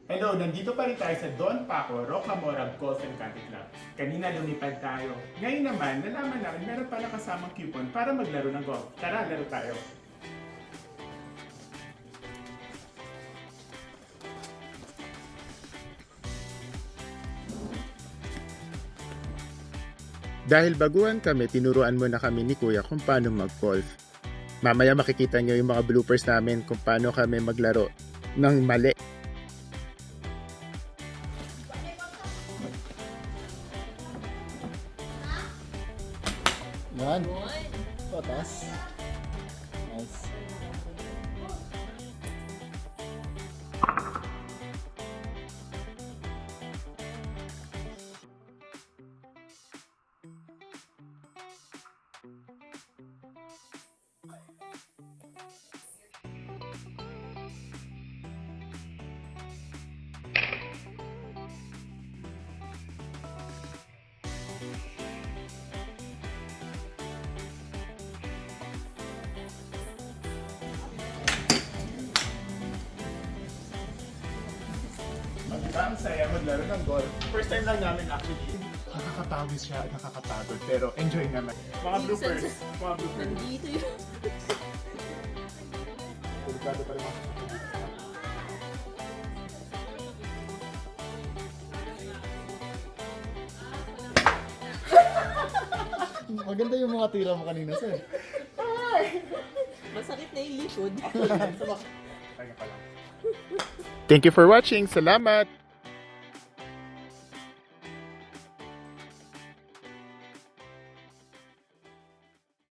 Hello, nandito pa rin tayo sa Don Paco Rocamora Golf and Country Club. Kanina lumipad tayo. Ngayon naman, nalaman namin meron pala kasamang coupon para maglaro ng golf. Tara, laro tayo. Dahil baguhan kami, tinuruan mo na kami ni Kuya kung paano mag-golf. Mamaya makikita nyo yung mga bloopers namin kung paano kami maglaro ng mali. Yan. Potas. Nice. Ang saya maglaro ng golf. First time lang namin actually. Nakakapagod siya, nakakapagod, pero enjoy naman. Mga bloopers. Mga bloopers. Nandito yun. Delikado pa rin mga Maganda yung mga tira mo kanina, sir. Masakit na yung likod. Thank you for watching. Salamat!